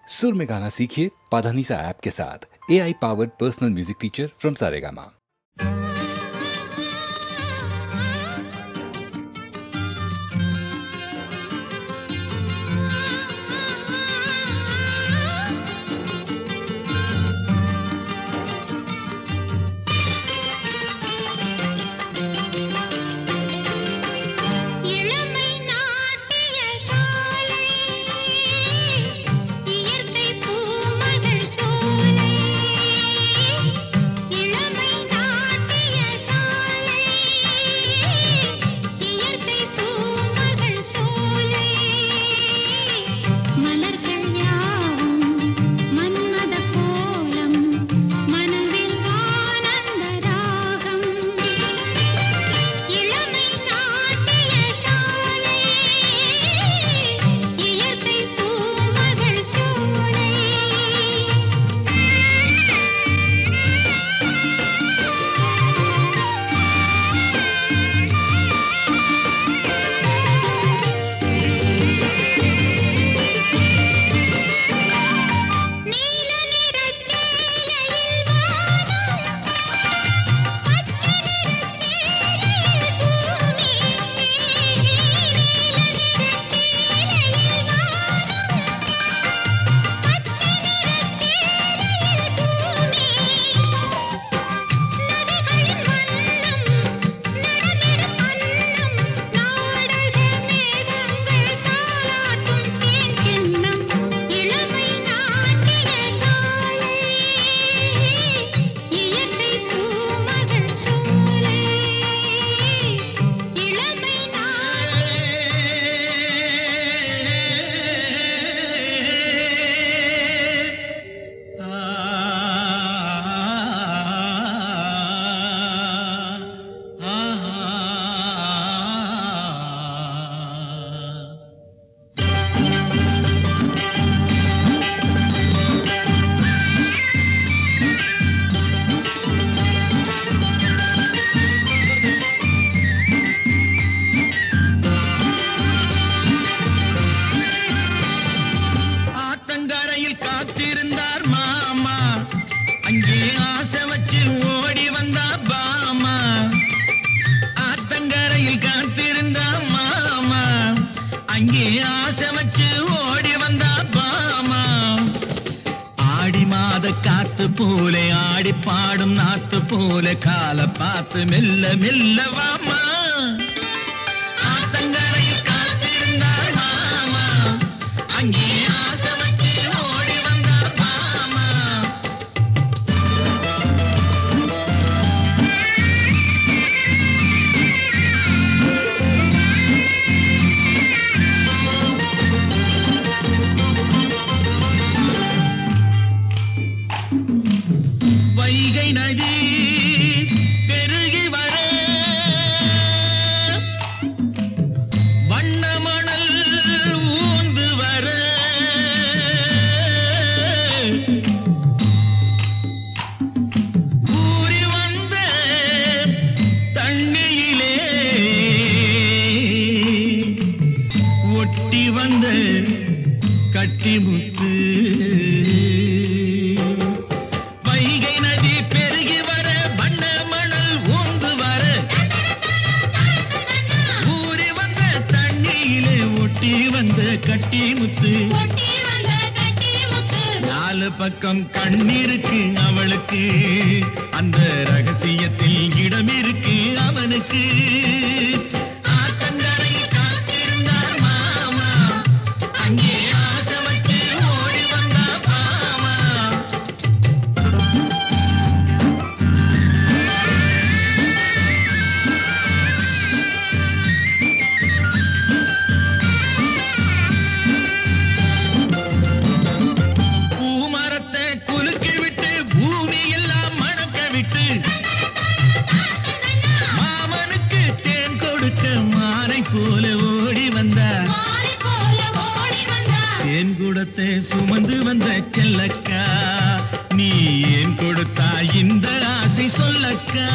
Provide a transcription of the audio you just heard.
सुर में गाना सीखिए पाधानीसा ऐप के साथ। AI powered personal music teacher from Saregama. போலே ஆடி பாடும் நாத்து போல கால பார்த்து மெல்ல மெல்ல வாமா ஆத்தங்கரையில் காத்திருந்தார் மாமா அங்கே ஆசை வச்சு ஓடி வந்தார் மாமா வைகை நதி பெருகி வர வண்ண மணல் ஊந்து வர ஊறி வந்த தண்ணியிலே ஒட்டி வந்த கட்டிமுத்து கட்டி முத்து நாலு பக்கம் கண்ணிருக்கு அவளுக்கு அந்த ரகசியத்தில் இடம் இருக்கு அவனுக்கு ஆத்தங்கரை காத்திருந்தார் மாமா அங்கே ஆசை வச்சு ஓடி வந்தா மாமா மாமனுக்கு தேன் கொடுக்க மானை போல ஓடி வந்தார் தேன் குடத்தை சுமந்து வந்த செல்லக்கா நீ ஏன் கொடுத்தா இந்த ஆசை சொல்லக்கா